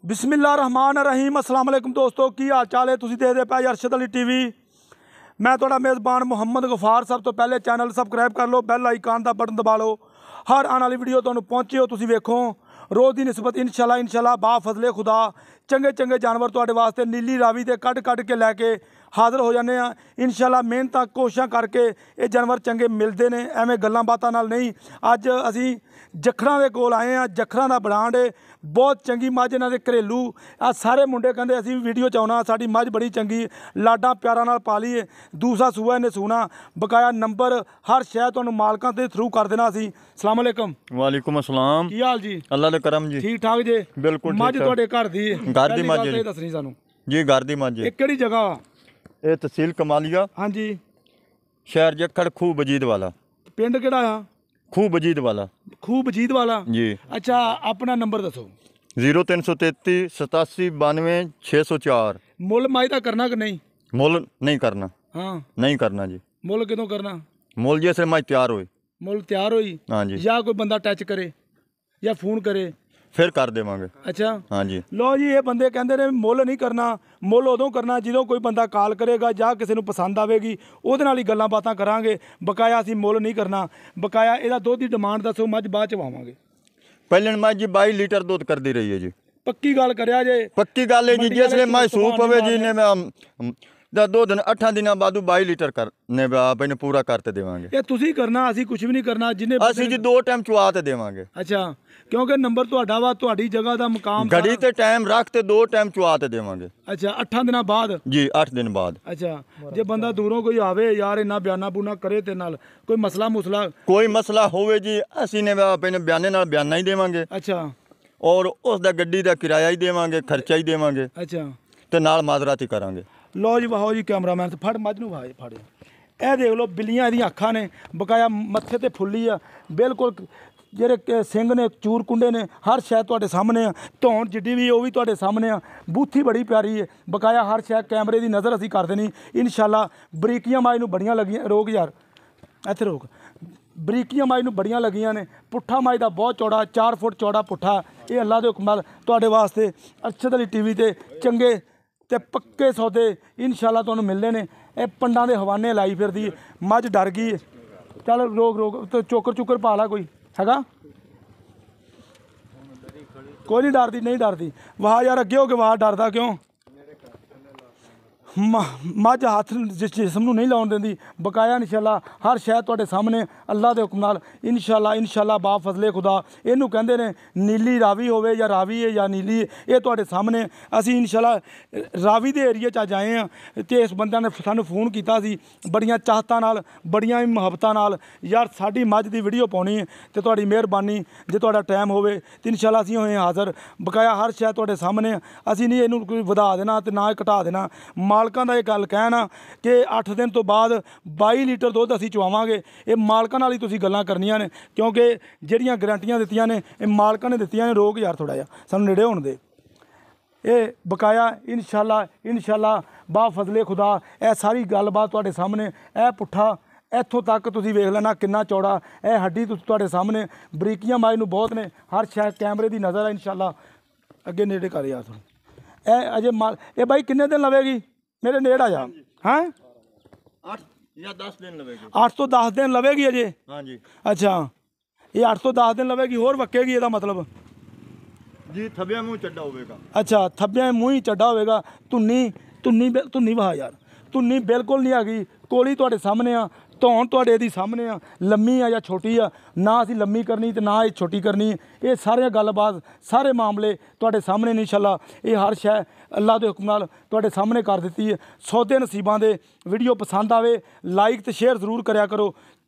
बिस्मिल्लाहिर्रहमानिर्रहीम अस्सलाम वालेकुम दोस्तों, की हाल चाल है? तुसीं देखदे पे अरशद अली टीवी। मैं तुहाडा मेज़बान मुहम्मद गफार। सब तो पहले चैनल सबसक्राइब कर लो, बैल आइकन का बटन दबा लो, हर आने वाली वीडियो तुहानूं पहुंचे हो तुसीं वेखो। रोज़ की निस्बत इंशाल्लाह बा फजले खुदा चंगे चंगे जानवर तुहाडे वास्ते नीली रावी ते कट के लैके हाज़र हो जाने इंशाल्लाह। मेहनत कोशिशां करके ये जानवर चंगे मिलते हैं, एवें गल्लां बातां नाल नहीं। अज असीं जखरां दे कोल आए हैं। जखरां दा ब्रांड है, बहुत चंगी मझ इन्हां दे घरेलू। आ सारे मुंडे कहंदे असीं वीडियो च आउणा, साडी मझ बड़ी चंगी, लाडां प्यारां नाल पाली है। दूसरा सूआ इन्हें सूना, बकाया नंबर हर शै तुहानूं मालकां दे थ्रू कर देना असीं। अस्सलाम वालेकुम। वालेकुम अस्सलाम। की हाल जी? अल्लाह दे करम जी। ठीक ठाक जे? बिल्कुल मझ ठीक तुहाडे घर दी? घर दी मझ जी। दसनी सानूं जी घर दी मझ। ਇਹ ਕਿਹੜੀ ਜਗ੍ਹਾ ਵਾ? ਇਹ ਤਹਿਸੀਲ ਕਮਾਲੀਆ, ਹਾਂਜੀ। ਸ਼ਹਿਰ ਜੱਖੜ, ਖੂਹ ਬਜੀਦ ਵਾਲਾ। ਪਿੰਡ ਕਿਹੜਾ ਆ? ਖੂਹ ਬਜੀਦ ਵਾਲਾ ਖੂਬ ਬਜੀਦ ਵਾਲਾ ਜੀ। ਅੱਛਾ, ਆਪਣਾ ਨੰਬਰ ਦੱਸੋ। 0333 87 92 604। ਮੁੱਲ ਮਾਈ ਦਾ ਕਰਨਾ ਕਿ ਨਹੀਂ? ਮੁੱਲ ਨਹੀਂ ਕਰਨਾ, ਹਾਂ, ਨਹੀਂ ਕਰਨਾ ਜੀ। ਮੁੱਲ ਕਿਦੋਂ ਕਰਨਾ? ਮੁੱਲ ਜੇ ਸਿਰ ਮੈਂ ਤਿਆਰ ਹੋਏ। ਮੁੱਲ ਤਿਆਰ ਹੋਈ हाँ जी, ਜਾਂ ਕੋਈ ਬੰਦਾ ਟੱਚ ਕਰੇ ਜਾਂ ਫੋਨ ਕਰੇ? ਫਿਰ ਕਰ ਦੇਵਾਂਗੇ। ਅੱਛਾ हाँ जी। ਲੋ ਜੀ, ਇਹ ਬੰਦੇ ਕਹਿੰਦੇ ਨੇ ਮੁੱਲ ਨਹੀਂ ਕਰਨਾ। ਮੁੱਲ ਉਦੋਂ ਕਰਨਾ ਜਦੋਂ ਕੋਈ ਬੰਦਾ ਕਾਲ ਕਰੇਗਾ ਜਾਂ ਕਿਸੇ ਨੂੰ ਪਸੰਦ ਆਵੇਗੀ, ਉਹਦੇ ਨਾਲ ਹੀ ਗੱਲਾਂ ਬਾਤਾਂ ਕਰਾਂਗੇ। ਬਕਾਇਆ ਅਸੀਂ ਮੁੱਲ ਨਹੀਂ ਕਰਨਾ। ਬਕਾਇਆ ਇਹਦਾ ਦੁੱਧ ਦੀ ਡਿਮਾਂਡ ਦੱਸੋ, ਮੱਝ ਬਾਅਦ ਚ ਪਾਵਾਂਗੇ। ਪਹਿਲੇ ਮੈਂ ਜੀ 22 ਲੀਟਰ ਦੁੱਧ ਕਰਦੀ ਰਹੀ ਹੈ ਜੀ। ਪੱਕੀ ਗੱਲ ਕਰਿਆ ਜੇ? ਪੱਕੀ ਗੱਲ ਹੈ ਜੀ। ਜਿਸਲੇ ਮੈਂ ਸੂਪ ਪਵੇ ਜੀ ਨੇ ਮੈਂ ਦਾ 2 ਦਿਨ 8 ਦਿਨਾਂ ਬਾਅਦ 22 ਲੀਟਰ ਕਰਨੇ ਆਪ ਇਹਨੇ ਪੂਰਾ ਕਰਤੇ ਦੇਵਾਂਗੇ। ਇਹ ਤੁਸੀਂ ਕਰਨਾ, ਅਸੀਂ ਕੁਝ ਵੀ ਨਹੀਂ ਕਰਨਾ। ਜਿਹਨੇ ਅਸੀਂ ਜੀ 2 ਟਾਈਮ ਚੁਆ ਤੇ ਦੇਵਾਂਗੇ। ਅੱਛਾ, ਕਿਉਂਕਿ ਨੰਬਰ ਤੁਹਾਡਾ ਵਾ, ਤੁਹਾਡੀ ਜਗ੍ਹਾ ਦਾ ਮੁਕਾਮ घड़ी ते टाइम रख ते 2 टाइम चुआ ते देवांगे ਅੱਛਾ 8 ਦਿਨਾਂ ਬਾਅਦ? जी 8 दिन बाद। ਅੱਛਾ, ਜੇ ਬੰਦਾ ਦੂਰੋਂ ਕੋਈ ਆਵੇ ਯਾਰ ਇੰਨਾ ਬਿਆਨਾ ਬੂਨਾ ਕਰੇ ਤੇ ਨਾਲ ਕੋਈ ਮਸਲਾ ਮੁਸਲਾ? कोई मसला होवे जी ਅਸੀਂ ਨੇ ਆਪਣੇ ਬਿਆਨੇ ਨਾਲ ਬਿਆਨਾ ਹੀ ਦੇਵਾਂਗੇ ਅੱਛਾ ਔਰ ਉਸ ਦਾ ਗੱਡੀ ਦਾ ਕਿਰਾਇਆ ਹੀ ਦੇਵਾਂਗੇ, ਖਰਚਾ ਹੀ ਦੇਵਾਂਗੇ ਅੱਛਾ। ਤੇ ਨਾਲ ਮਾਜ਼ਰਾਤ ਹੀ ਕਰਾਂਗੇ। ਲਓ ਜੀ, ਵਾਹੋ ਜੀ, ਕੈਮਰਾਮੈਨ ਫੜ ਮੱਝ ਨੂੰ ਫੜ। ਇਹ ਦੇਖ ਲਓ, ਬਿੱਲੀਆਂ ਇਹਦੀਆਂ ਅੱਖਾਂ ਨੇ, ਬਕਾਇਆ ਮੱਥੇ ਤੇ ਫੁੱਲੀ ਆ ਬਿਲਕੁਲ। ਜਿਹੜੇ ਸਿੰਘ ਨੇ, ਚੂਰ ਕੁੰਡੇ ਨੇ, ਹਰ ਸ਼ੈ ਤੁਹਾਡੇ ਸਾਹਮਣੇ ਆ। ਧੌਣ ਜਿੱਡੀ ਵੀ ਉਹ ਵੀ ਤੁਹਾਡੇ ਸਾਹਮਣੇ ਆ। ਬੂਥੀ ਬੜੀ ਪਿਆਰੀ ਹੈ, ਬਕਾਇਆ ਹਰ ਸ਼ੈ ਕੈਮਰੇ ਦੀ ਨਜ਼ਰ ਅਸੀਂ ਕਰ ਦੇਣੀ ਇੰਸ਼ਾਅੱਲਾ। ਬਰੀਕੀਆਂ ਮਾਈ ਨੂੰ ਬੜੀਆਂ ਲੱਗੀਆਂ। ਰੋਕ ਯਾਰ, ਇੱਥੇ ਰੋਕ। ਬਰੀਕੀਆਂ ਮਾਈ ਨੂੰ ਬੜੀਆਂ ਲੱਗੀਆਂ ਨੇ। ਪੁੱਠਾ ਮਾਈ ਦਾ ਬਹੁਤ ਚੌੜਾ, 4 ਫੁੱਟ ਚੌੜਾ ਪੁੱਠਾ। ਇਹ ਅੱਲਾ ਦੇ ਹੁਕਮ ਨਾਲ ਤੁਹਾਡੇ ਵਾਸਤੇ ਅਰਸ਼ਦ ਅਲੀ ਟੀਵੀ ਤੇ ਚੰਗੇ ਤੇ ਪੱਕੇ ਸੌਦੇ ਇੰਸ਼ਾਅੱਲਾ ਤੁਹਾਨੂੰ ਮਿਲਦੇ ਨੇ। ਇਹ ਪੰਡਾਂ ਦੇ ਹਵਾਨੇ ਲਾਈ ਫਿਰਦੀ ਮੱਝ, ਡਰ ਗਈ। ਚੱਲ ਰੋਕ ਤੇ ਚੋਕਰ ਪਾ ਲਾ। ਕੋਈ ਹੈਗਾ? ਕੋਈ ਨਹੀਂ ਡਰਦੀ, ਨਹੀਂ ਡਰਦੀ। ਵਾਹ ਯਾਰ, ਅੱਗੇ ਹੋ ਕੇ ਵਾਹ, ਡਰਦਾ ਕਿਉਂ? ਮੱਝ ਹੱਥ ਜਿਸਮ ਨੂੰ ਨਹੀਂ ਲਾਉਣ ਦਿੰਦੀ। ਬਕਾਇਆ ਇੰਸ਼ਾਅੱਲਾ ਹਰ ਸ਼ੈ ਤੁਹਾਡੇ ਸਾਹਮਣੇ ਅੱਲਾ ਦੇ ਹੁਕਮ ਨਾਲ ਇੰਸ਼ਾਅੱਲਾ ਬਾ ਫਜ਼ਲੇ ਖੁਦਾ। ਇਹਨੂੰ ਕਹਿੰਦੇ ਨੇ ਨੀਲੀ ਰਾਵੀ ਹੋਵੇ ਜਾਂ ਰਾਵੀ ਹੈ ਜਾਂ ਨੀਲੀ, ਇਹ ਤੁਹਾਡੇ ਸਾਹਮਣੇ। ਅਸੀਂ ਇੰਸ਼ਾਅੱਲਾ ਰਾਵੀ ਦੇ ਏਰੀਏ 'ਚ ਅੱਜ ਆਏ ਹਾਂ ਅਤੇ ਇਸ ਬੰਦਿਆਂ ਨੇ ਸਾਨੂੰ ਫੋਨ ਕੀਤਾ ਸੀ ਬੜੀਆਂ ਚਾਹਤਾਂ ਨਾਲ, ਬੜੀਆਂ ਮੁਹੱਬਤਾਂ ਨਾਲ, ਯਾਰ ਸਾਡੀ ਮੱਝ ਦੀ ਵੀਡੀਓ ਪਾਉਣੀ ਹੈ ਅਤੇ ਤੁਹਾਡੀ ਮਿਹਰਬਾਨੀ ਜੇ ਤੁਹਾਡਾ ਟਾਈਮ ਹੋਵੇ ਤਾਂ ਇੰਸ਼ਾਅੱਲਾ ਅਸੀਂ ਹੋਏ ਹਾਜ਼ਰ। ਬਕਾਇਆ ਹਰ ਸ਼ੈ ਤੁਹਾਡੇ ਸਾਹਮਣੇ। ਅਸੀਂ ਨਹੀਂ ਇਹਨੂੰ ਕੋਈ ਵਧਾ ਦੇਣਾ ਅਤੇ ਨਾ ਘਟਾ ਦੇਣਾ। ਮਾਲਕਾਂ ਦਾ ਇਹ ਗੱਲ ਕਹਿਣਾ ਕਿ 8 ਦਿਨ ਤੋਂ ਬਾਅਦ 22 ਲੀਟਰ ਦੁੱਧ ਅਸੀਂ ਚੁਆਵਾਂਗੇ। ਇਹ ਮਾਲਕਾਂ ਨਾਲ ਹੀ ਤੁਸੀਂ ਗੱਲਾਂ ਕਰਨੀਆਂ ਨੇ, ਕਿਉਂਕਿ ਜਿਹੜੀਆਂ ਗਰੰਟੀਆਂ ਦਿੱਤੀਆਂ ਨੇ ਇਹ ਮਾਲਕਾਂ ਨੇ ਦਿੱਤੀਆਂ ਨੇ। ਰੋਕ ਯਾਰ ਥੋੜ੍ਹਾ ਜਿਹਾ, ਸਾਨੂੰ ਨੇੜੇ ਹੋਣ ਦੇ। ਇਹ ਬਕਾਇਆ ਇੰਸ਼ਾਅੱਲਾ ਬਾ ਫਜ਼ਲੇ ਖੁਦਾ ਇਹ ਸਾਰੀ ਗੱਲਬਾਤ ਤੁਹਾਡੇ ਸਾਹਮਣੇ। ਇਹ ਪੁੱਠਾ ਇੱਥੋਂ ਤੱਕ ਤੁਸੀਂ ਵੇਖ ਲੈਣਾ ਕਿੰਨਾ ਚੌੜਾ। ਇਹ ਹੱਡੀ ਤੁਹਾਡੇ ਸਾਹਮਣੇ। ਬਰੀਕੀਆਂ ਮਾਈ ਨੂੰ ਬਹੁਤ ਨੇ, ਹਰ ਸ਼ਾਇਦ ਕੈਮਰੇ ਦੀ ਨਜ਼ਰ ਆ ਇੰਸ਼ਾਅੱਲਾ। ਅੱਗੇ ਨੇੜੇ ਕਰ ਯਾਰ ਤੁਹਾਨੂੰ। ਇਹ ਅਜੇ ਇਹ ਬਾਈ ਕਿੰਨੇ ਦਿਨ ਲਵੇਗੀ? ਮੇਰੇ ਨੇੜ ਆ ਜਾ। ਹੈਂ 8 ਜਾਂ 10 ਦਿਨ ਲਵੇਗੀ। 8 ਤੋਂ 10 ਦਿਨ ਲਵੇਗੀ ਅਜੇ? हाँ जी। ਅੱਛਾ, ਇਹ 8 ਤੋਂ 10 ਦਿਨ ਲਵੇਗੀ। ਹੋਰ ਵੱਕੇਗੀ ਇਹਦਾ ਮਤਲਬ? जी थबिया मुंह चड्डा होवेगा। ਅੱਛਾ, ਥੱਬਿਆਂ ਮੂੰਹ ਹੀ ਚੱਡਾ ਹੋਵੇਗਾ। ਧੁੰਨੀ ਵਾਹ ਯਾਰ, ਧੁੰਨੀ ਬਿਲਕੁਲ ਨਹੀਂ ਹੈਗੀ। ਕੋਲੀ ਤੁਹਾਡੇ ਸਾਹਮਣੇ ਆ, ਧੌਣ ਤੁਹਾਡੇ ਦੀ ਸਾਹਮਣੇ ਆ। ਲੰਮੀ ਆ ਜਾਂ ਛੋਟੀ ਆ? ਨਾ ਅਸੀਂ ਲੰਮੀ ਕਰਨੀ ਤੇ ਨਾ ਇਹ ਛੋਟੀ ਕਰਨੀ। ਇਹ ਸਾਰੀਆਂ ਗੱਲਬਾਤ, ਸਾਰੇ ਮਾਮਲੇ ਤੁਹਾਡੇ ਸਾਹਮਣੇ ਨੇ ਇੰਸ਼ਾਅੱਲਾ। ਇਹ ਹਰ ਸ਼ੈ ਅੱਲਾ ਦੇ ਹੁਕਮ ਨਾਲ ਤੁਹਾਡੇ ਸਾਹਮਣੇ ਕਰ ਦਿੱਤੀ ਹੈ। ਸੌਦੇ ਨਸੀਬਾਂ ਦੇ। ਵੀਡੀਓ ਪਸੰਦ ਆਵੇ ਲਾਈਕ ਤੇ ਸ਼ੇਅਰ ਜ਼ਰੂਰ ਕਰਿਆ ਕਰੋ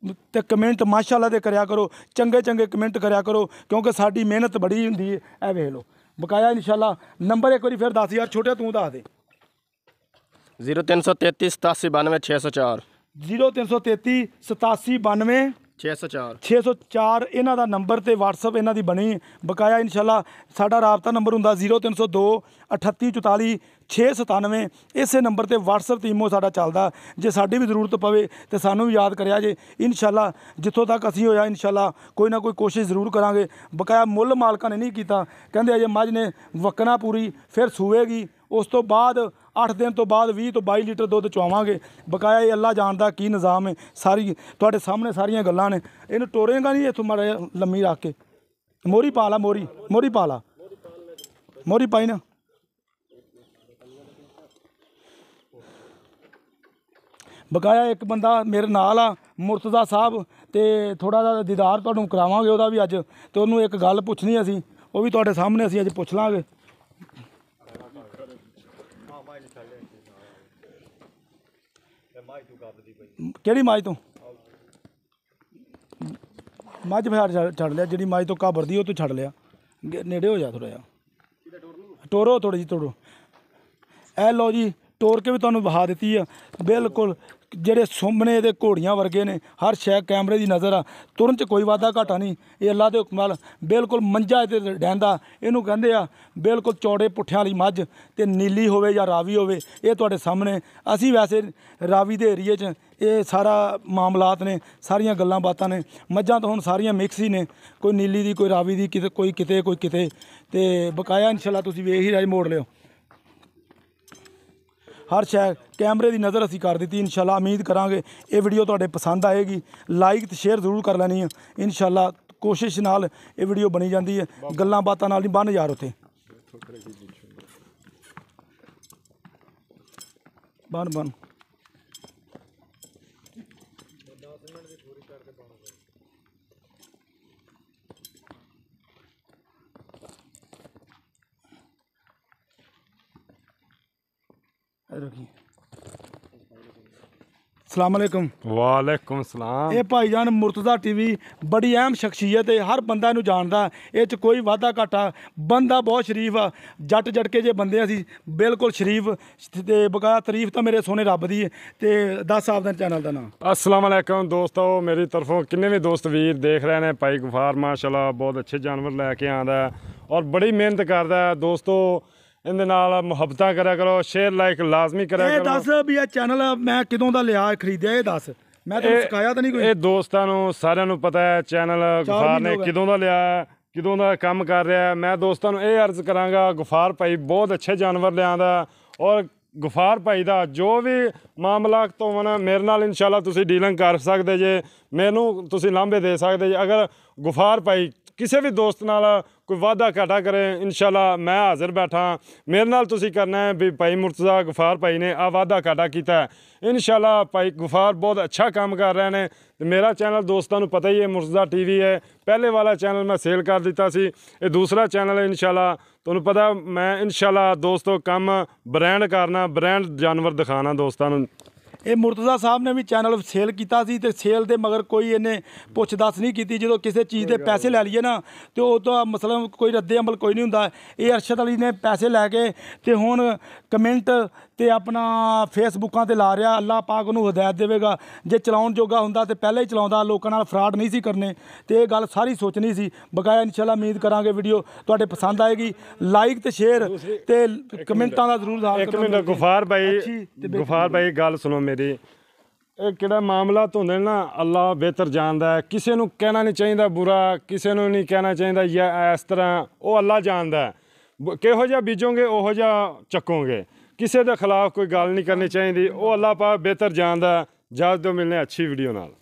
ਤੇ ਕਮੈਂਟ ਮਾਸ਼ਾਅੱਲਾ ਦੇ ਕਰਿਆ ਕਰੋ। ਚੰਗੇ ਕਮੈਂਟ ਕਰਿਆ ਕਰੋ, ਕਿਉਂਕਿ ਸਾਡੀ ਮਿਹਨਤ ਬੜੀ ਹੁੰਦੀ ਹੈ। ਇਹ ਵੇਖ ਲਓ। ਬਕਾਇਆ ਇੰਸ਼ਾਅੱਲਾ ਨੰਬਰ ਇੱਕ ਵਾਰੀ ਫਿਰ ਦੱਸ ਯਾਰ, ਛੋਟੇ ਤੂੰ ਦੱਸ ਦੇ। 0333 87 92 604। 0333 87 92 604 604 ਇਹਨਾਂ ਦਾ ਨੰਬਰ ਤੇ WhatsApp ਇਹਨਾਂ ਦੀ ਬਣੀ ਬਕਾਇਆ ਇਨਸ਼ਾਅੱਲਾ। ਸਾਡਾ ਰਾਬਤਾ ਨੰਬਰ ਹੁੰਦਾ 0302 3844 697। ਇਸੇ ਨੰਬਰ ਤੇ WhatsApp ਤੇ ਈਮੋ ਸਾਡਾ ਚੱਲਦਾ। ਜੇ ਸਾਡੀ ਵੀ ਜ਼ਰੂਰਤ ਪਵੇ ਤੇ ਸਾਨੂੰ ਵੀ ਯਾਦ ਕਰਿਆ ਜੇ ਇਨਸ਼ਾਅੱਲਾ। ਜਿੱਥੋਂ ਤੱਕ ਅਸੀਂ ਹੋਇਆ ਇਨਸ਼ਾਅੱਲਾ ਕੋਈ ਨਾ ਕੋਈ ਕੋਸ਼ਿਸ਼ ਜ਼ਰੂਰ ਕਰਾਂਗੇ। ਬਕਾਇਆ ਮੁੱਲ ਮਾਲਕਾਂ ਨੇ ਨਹੀਂ ਕੀਤਾ, ਕਹਿੰਦੇ ਅਜੇ ਮੱਝ ਨੇ ਵਕਣਾ ਪੂਰੀ ਫਿਰ ਸੂਵੇਗੀ, ਉਸ ਤੋਂ ਬਾਅਦ 8 ਦਿਨ ਤੋਂ ਬਾਅਦ 20 ਤੋਂ 22 ਲੀਟਰ ਦੁੱਧ ਚੁਆਵਾਂਗੇ। ਬਕਾਇਆ ਇਹ ਅੱਲਾ ਜਾਣਦਾ ਕੀ ਨਿਜ਼ਾਮ ਹੈ। ਸਾਰੀ ਤੁਹਾਡੇ ਸਾਹਮਣੇ ਸਾਰੀਆਂ ਗੱਲਾਂ ਨੇ। ਇਹਨੂੰ ਟੋਰੇਗਾ ਨਹੀਂ ਇੱਥੋਂ ਮਾੜਾ ਜਿਹਾ ਲੰਮੀ ਰੱਖ ਕੇ। ਮੋਰੀ ਪਾ ਲਾ, ਮੋਰੀ ਪਾ ਲਾ, ਮੋਰੀ ਪਾਈ ਨਾ। ਬਕਾਇਆ ਇੱਕ ਬੰਦਾ ਮੇਰੇ ਨਾਲ ਆ ਮੁਰਤਜ਼ਾ ਸਾਹਿਬ, ਤੇ ਥੋੜ੍ਹਾ ਜਿਹਾ ਦੀਦਾਰ ਤੁਹਾਨੂੰ ਕਰਾਵਾਂਗੇ ਉਹਦਾ ਵੀ ਅੱਜ। ਤੇ ਉਹਨੂੰ ਇੱਕ ਗੱਲ ਪੁੱਛਣੀ ਅਸੀਂ, ਉਹ ਵੀ ਤੁਹਾਡੇ ਸਾਹਮਣੇ ਅਸੀਂ ਅੱਜ ਪੁੱਛ ਲਾਂਗੇ। ਕਿਹੜੀ ਮੱਝ ਤੋਂ? ਮੱਝ ਫਿਰ ਛੱਡ ਲਿਆ, ਜਿਹੜੀ ਮੱਝ ਤੋਂ ਘਾਬਰਦੀ ਉਹ ਤੋਂ ਛੱਡ ਲਿਆ। ਨੇੜੇ ਹੋ ਜਾ ਥੋੜ੍ਹਾ ਜਿਹਾ, ਟੋਰੋ ਥੋੜ੍ਹੀ ਜਿਹੀ ਟੋਰੋ। ਇਹ ਲਓ ਜੀ, ਤੋਰ ਕੇ ਵੀ ਤੁਹਾਨੂੰ ਵਹਾ ਦਿੱਤੀ ਆ। ਬਿਲਕੁਲ ਜਿਹੜੇ ਸੁੰਮਣੇ ਦੇ ਘੋੜੀਆਂ ਵਰਗੇ ਨੇ, ਹਰ ਸ਼ੈ ਕੈਮਰੇ ਦੀ ਨਜ਼ਰ ਆ। ਤੁਰਨ 'ਚ ਕੋਈ ਵਾਧਾ ਘਾਟਾ ਨਹੀਂ। ਇਹ ਅੱਲਾ ਦੇ ਹੁਕਮ ਨਾਲ ਬਿਲਕੁਲ ਮੰਝਾ ਤੇ ਡਹਿੰਦਾ। ਇਹਨੂੰ ਕਹਿੰਦੇ ਆ ਬਿਲਕੁਲ ਚੌੜੇ ਪੁੱਠਿਆਂ ਵਾਲੀ ਮੱਝ। ਤੇ ਨੀਲੀ ਹੋਵੇ ਜਾਂ ਰਾਵੀ ਹੋਵੇ, ਇਹ ਤੁਹਾਡੇ ਸਾਹਮਣੇ। ਅਸੀਂ ਵੈਸੇ ਰਾਵੀ ਦੇ ਏਰੀਏ 'ਚ ਇਹ ਸਾਰਾ ਮਾਮਲਾਤ ਨੇ, ਸਾਰੀਆਂ ਗੱਲਾਂ ਬਾਤਾਂ ਨੇ। ਮੱਝਾਂ ਤਾਂ ਹੁਣ ਸਾਰੀਆਂ ਮਿਕਸ ਹੀ ਨੇ, ਕੋਈ ਨੀਲੀ ਦੀ, ਕੋਈ ਰਾਵੀ ਦੀ, ਕਿਤੇ ਕੋਈ ਕਿਤੇ, ਕੋਈ ਕਿਤੇ। ਤੇ ਬਕਾਇਆ ਇਨਸ਼ਾਅੱਲਾ ਤੁਸੀਂ ਵੇਖ ਹੀ ਰਾਜ ਮੋੜ ਲਿਓ। ਹਰ ਸ਼ੈ ਕੈਮਰੇ ਦੀ ਨਜ਼ਰ ਅਸੀਂ ਕਰ ਦਿੱਤੀ ਇਨਸ਼ਾਅੱਲਾ। ਉਮੀਦ ਕਰਾਂਗੇ ਇਹ ਵੀਡੀਓ ਤੁਹਾਡੇ ਪਸੰਦ ਆਏਗੀ। ਲਾਈਕ ਤੇ ਸ਼ੇਅਰ ਜ਼ਰੂਰ ਕਰ ਲੈਣੀ ਹੈ ਇਨਸ਼ਾਅੱਲਾ। ਕੋਸ਼ਿਸ਼ ਨਾਲ ਇਹ ਵੀਡੀਓ ਬਣੀ ਜਾਂਦੀ ਹੈ, ਗੱਲਾਂ ਬਾਤਾਂ ਨਾਲ ਨਹੀਂ ਬਣ ਯਾਰ। ਉੱਥੇ ਬਣ रखिए। अस्सलाम वालेकुम। वालेकुम सलाम। ये भाईजान मुर्तज़ा टीवी बड़ी अहम शख्सियत है, हर बंदा इनू जानदा। ये च कोई वादा घाटा, बंदा बहुत शरीफ आ। जट जटके जे बंदे असी बिल्कुल शरीफ। ते बकाया तारीफ तो मेरे सोने रब दी है। ते दस साहब दा चैनल दा नाम। अस्सलाम वालेकुम दोस्तों, मेरी तरफों किन्ने भी दोस्त वीर देख रहे हैं। भाई गुफार माशाल्लाह बहुत अच्छे जानवर लैके आंदा है और बड़ी मेहनत करदा है। दोस्तों ਇਹਦੇ ਨਾਲ ਮੁਹੱਬਤਾਂ ਕਰਿਆ ਕਰੋ, ਸ਼ੇਅਰ ਲਾਈਕ ਲਾਜ਼ਮੀ ਕਰਿਆ ਕਰੋ। ਇਹ ਦੱਸ ਵੀ ਇਹ ਚੈਨਲ ਮੈਂ ਕਿਦੋਂ ਦਾ ਲਿਆ ਖਰੀਦਿਆ, ਇਹ ਦੱਸ। ਮੈਂ ਤੈਨੂੰ ਸਿਖਾਇਆ ਤਾਂ ਨਹੀਂ ਕੋਈ? ਇਹ ਦੋਸਤਾਂ ਨੂੰ ਸਾਰਿਆਂ ਨੂੰ ਪਤਾ ਹੈ ਚੈਨਲ ਗੁਫਾਰ ਨੇ ਕਿਦੋਂ ਦਾ ਲਿਆ, ਕਿਦੋਂ ਦਾ ਕੰਮ ਕਰ ਰਿਹਾ। ਮੈਂ ਦੋਸਤਾਂ ਨੂੰ ਇਹ ਅਰਜ਼ ਕਰਾਂਗਾ, ਗੁਫਾਰ ਭਾਈ ਬਹੁਤ ਅੱਛੇ ਜਾਨਵਰ ਲਿਆਂਦਾ। ਔਰ ਗੁਫਾਰ ਭਾਈ ਦਾ ਜੋ ਵੀ ਮਾਮਲਾ ਹੋਵਣ ਮੇਰੇ ਨਾਲ ਇਨਸ਼ਾਅੱਲਾ ਤੁਸੀਂ ਡੀਲਿੰਗ ਕਰ ਸਕਦੇ ਜੇ, ਮੈਨੂੰ ਤੁਸੀਂ ਲਾਂਭੇ ਦੇ ਸਕਦੇ ਜੇ। ਅਗਰ ਗੁਫਾਰ ਭਾਈ ਕਿਸੇ ਵੀ ਦੋਸਤ ਨਾਲ ਕੋਈ ਵਾਅਦਾ ਘਾਟਾ ਕਰੇ ਇਨਸ਼ਾਅੱਲਾ ਮੈਂ ਹਾਜ਼ਰ ਬੈਠਾ। ਮੇਰੇ ਨਾਲ ਤੁਸੀਂ ਕਰਨਾ ਹੈ ਵੀ ਭਾਈ ਮੁਰਤਜ਼ਾ ਗੁਫਾਰ ਭਾਈ ਨੇ ਆ ਵਾਅਦਾ ਘਾਟਾ ਕੀਤਾ। ਇਨਸ਼ਾਅੱਲਾ ਭਾਈ ਗੁਫਾਰ ਬਹੁਤ ਅੱਛਾ ਕੰਮ ਕਰ ਰਹੇ ਨੇ। ਤੇ ਮੇਰਾ ਚੈਨਲ ਦੋਸਤਾਂ ਨੂੰ ਪਤਾ ਹੀ ਹੈ ਮੁਰਤਜ਼ਾ ਟੀਵੀ ਹੈ। ਪਹਿਲੇ ਵਾਲਾ ਚੈਨਲ ਮੈਂ ਸੇਲ ਕਰ ਦਿੱਤਾ ਸੀ, ਇਹ ਦੂਸਰਾ ਚੈਨਲ ਹੈ। ਇਨਸ਼ਾਅੱਲਾ ਤੁਹਾਨੂੰ ਪਤਾ ਮੈਂ ਇਨਸ਼ਾਅੱਲਾ ਦੋਸਤੋ ਕੰਮ ਬ੍ਰਾਂਡ ਕਰਨਾ, ਬ੍ਰਾਂਡ ਜਾਨਵਰ ਦਿਖਾਣਾ ਦੋਸਤਾਂ ਨੂੰ। ਇਹ ਮੁਰਤਜ਼ਾ ਸਾਹਿਬ ਨੇ ਵੀ ਚੈਨਲ ਸੇਲ ਕੀਤਾ ਸੀ, ਤੇ ਸੇਲ ਦੇ ਮਗਰ ਕੋਈ ਇਹਨੇ ਪੁੱਛ ਦੱਸ ਨਹੀਂ ਕੀਤੀ। ਜਦੋਂ ਕਿਸੇ ਚੀਜ਼ ਦੇ ਪੈਸੇ ਲੈ ਲਈਏ ਨਾ, ਤੇ ਉਹ ਤਾਂ ਮਸਲਨ ਕੋਈ ਰੱਦੇ ਅਮਲ ਕੋਈ ਨਹੀਂ ਹੁੰਦਾ। ਇਹ ਅਰਸ਼ਦ ਅਲੀ ਨੇ ਪੈਸੇ ਲੈ ਕੇ ਤੇ ਹੁਣ ਕਮੈਂਟ ਤੇ ਆਪਣਾ ਫੇਸਬੁੱਕਾਂ ਤੇ ਲਾ ਰਿਹਾ। ਅੱਲਾਹ ਪਾਕ ਉਹਨੂੰ ਹਦਾਇਤ ਦੇਵੇਗਾ। ਜੇ ਚਲਾਉਣ ਜੋਗਾ ਹੁੰਦਾ ਤੇ ਪਹਿਲਾਂ ਹੀ ਚਲਾਉਂਦਾ, ਲੋਕਾਂ ਨਾਲ ਫਰਾਡ ਨਹੀਂ ਸੀ ਕਰਨੇ। ਤੇ ਇਹ ਗੱਲ ਸਾਰੀ ਸੋਚਣੀ ਸੀ। ਬਕਾਇਆ ਇਨਸ਼ਾਅੱਲਾ ਉਮੀਦ ਕਰਾਂਗੇ ਵੀਡੀਓ ਤੁਹਾਡੇ ਪਸੰਦ ਆਏਗੀ। ਲਾਈਕ ਤੇ ਸ਼ੇਅਰ ਤੇ ਕਮੈਂਟਾਂ ਦਾ ਜ਼ਰੂਰ ਜ਼ਾਹਰ ਇੱਕ ਮਿੰਟ ਗੁਫਾਰ ਭਾਈ ਗੱਲ ਸੁਣੋ ਮੇਰੀ। ਇਹ ਕਿਹੜਾ ਮਾਮਲਾ ਹੁੰਦੇ ਨਾ, ਅੱਲਾ ਬਿਹਤਰ ਜਾਣਦਾ ਹੈ। ਕਿਸੇ ਨੂੰ ਕਹਿਣਾ ਨਹੀਂ ਚਾਹੀਦਾ ਬੁਰਾ, ਕਿਸੇ ਨੂੰ ਨਹੀਂ ਕਹਿਣਾ ਚਾਹੀਦਾ ਜਾਂ ਇਸ ਤਰ੍ਹਾਂ। ਉਹ ਅੱਲਾ ਜਾਣਦਾ ਹੈ। ਕਿਹੋ ਜਿਹਾ ਬੀਜੋਗੇ ਉਹੋ ਜਿਹਾ ਚੱਕੋਗੇ। ਕਿਸੇ ਦੇ ਖਿਲਾਫ ਕੋਈ ਗੱਲ ਨਹੀਂ ਕਰਨੀ ਚਾਹੀਦੀ। ਉਹ ਅੱਲਾ ਪਾਕ ਬਿਹਤਰ ਜਾਣਦਾ। ਜਦ ਤੋਂ ਮਿਲਨੇ ਅੱਛੀ ਵੀਡੀਓ ਨਾਲ।